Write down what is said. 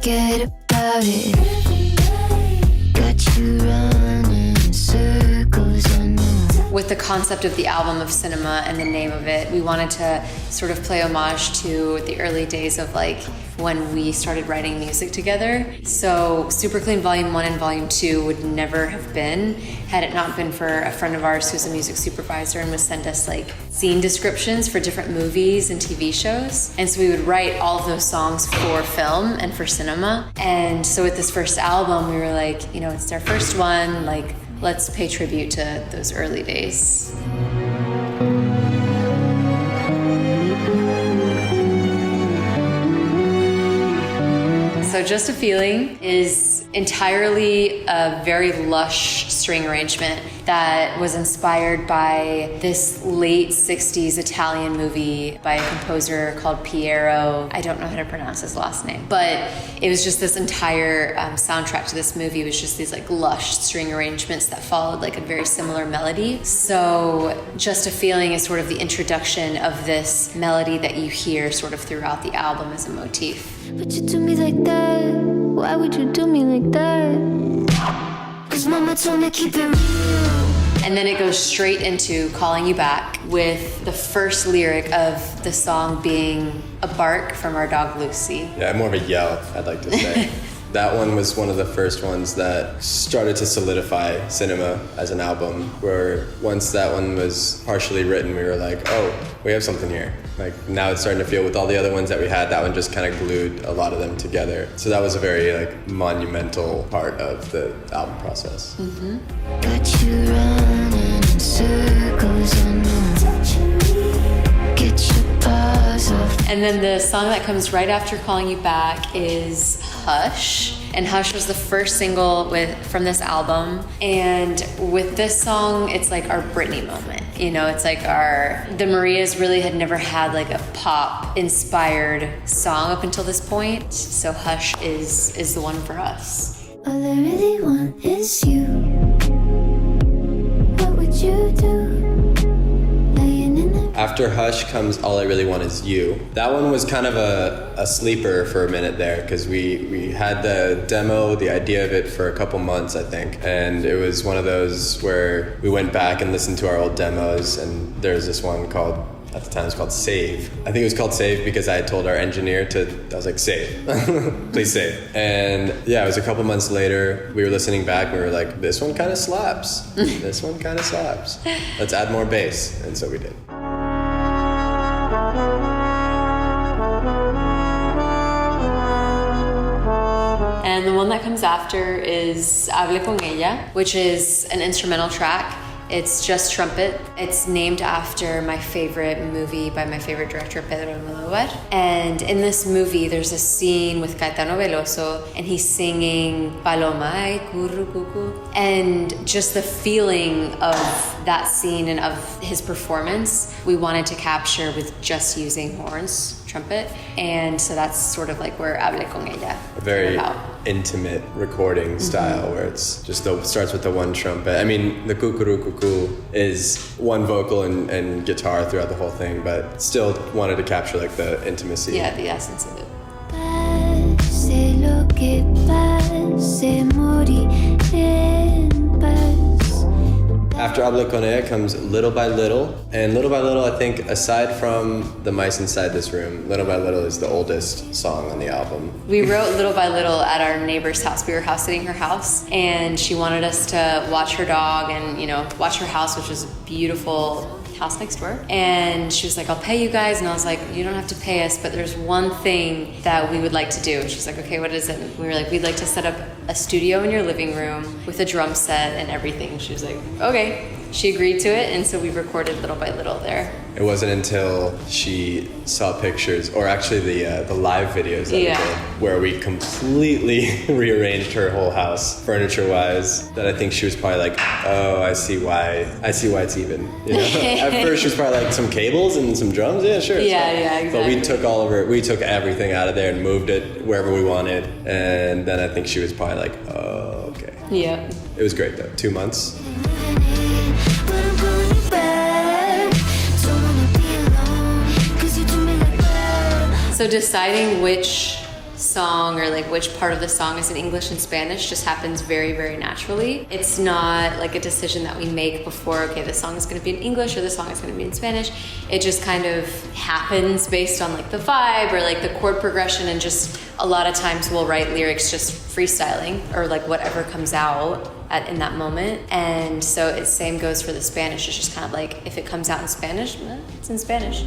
forget about it. Got you running in circles, I know. With the concept of the album of cinema and the name of it, we wanted to sort of play homage to the early days of like when we started writing music together. So Super Clean Volume 1 and Volume 2 would never have been had it not been for a friend of ours who's a music supervisor and would send us like scene descriptions for different movies and TV shows. And so we would write all of those songs for film and for cinema. And so with this first album, we were like, you know, it's our first one, like, let's pay tribute to those early days. So Just a Feeling is entirely a very lush string arrangement that was inspired by this late 60s Italian movie by a composer called Piero. I don't know how to pronounce his last name, but it was just this entire soundtrack to this movie was just these like lush string arrangements that followed like a very similar melody. So Just a Feeling is sort of the introduction of this melody that you hear sort of throughout the album as a motif. But you do me like that. Why would you do me like that? 'Cause mama told me keep it real. And then it goes straight into Calling You Back with the first lyric of the song being a bark from our dog Lucy. Yeah, more of a yell, I'd like to say. That one was one of the first ones that started to solidify cinema as an album, where once that one was partially written, we were like, oh, we have something here. Like now it's starting to feel with all the other ones that we had, that one just kind of glued a lot of them together. So that was a very like monumental part of the album process. Mm-hmm. Got you running in circles, I know. Get your paws off. And then the song that comes right after Calling You Back is Hush. And Hush was the first single from this album. And with this song, it's like our Britney moment. You know, it's like the Marias really had never had like a pop inspired song up until this point. So Hush is the one for us. All I really want is you. What would you do? After Hush comes All I Really Want Is You. That one was kind of a sleeper for a minute there because we had the demo, the idea of it for a couple months, I think. And it was one of those where we went back and listened to our old demos, and there's this one called, at the time it was called Save. I think it was called Save because I had told our engineer I was like, save, please save. And yeah, it was a couple months later, we were listening back and we were like, this one kind of slaps. This one kind of slaps. Let's add more bass. And so we did. And the one that comes after is Hable con ella, which is an instrumental track. It's just trumpet. It's named after my favorite movie by my favorite director, Pedro Almodóvar. And in this movie, there's a scene with Caetano Veloso, and he's singing Paloma, ay, curru, cucu. And just the feeling of that scene and of his performance, we wanted to capture with just using horns, trumpet. And so that's sort of like where Hable con ella. A very intimate recording style where it's just starts with the one trumpet. I mean, the kukuru kuku is one vocal and guitar throughout the whole thing, but still wanted to capture like the intimacy. Yeah, the essence of it. Pase lo que pase, moriré en paz. After Hable con ella comes Little by Little. And Little by Little, I think, aside from The Mice Inside This Room, Little by Little is the oldest song on the album. We wrote Little by Little at our neighbor's house. We were house sitting her house, and she wanted us to watch her dog and, you know, watch her house, which was a beautiful house next door. And she was like, I'll pay you guys. And I was like, you don't have to pay us, but there's one thing that we would like to do. And she's like, okay, what is it? And we were like, we'd like to set up a studio in your living room with a drum set and everything. She was like, okay. She agreed to it, and so we recorded Little by Little there. It wasn't until she saw pictures, or actually the live videos that we did, where we completely rearranged her whole house, furniture-wise, that I think she was probably like, oh, I see why it's even. You know? At first she was probably like, some cables and some drums? Yeah, sure. Yeah, exactly. But we took everything out of there and moved it wherever we wanted, and then I think she was probably like, oh, okay. Yeah. It was great though, 2 months. So deciding which song or like which part of the song is in English and Spanish just happens very, very naturally. It's not like a decision that we make before, okay, this song is going to be in English or this song is going to be in Spanish. It just kind of happens based on like the vibe or like the chord progression, and just a lot of times we'll write lyrics just freestyling or like whatever comes out in that moment. And so it same goes for the Spanish. It's just kind of like if it comes out in Spanish, it's in Spanish.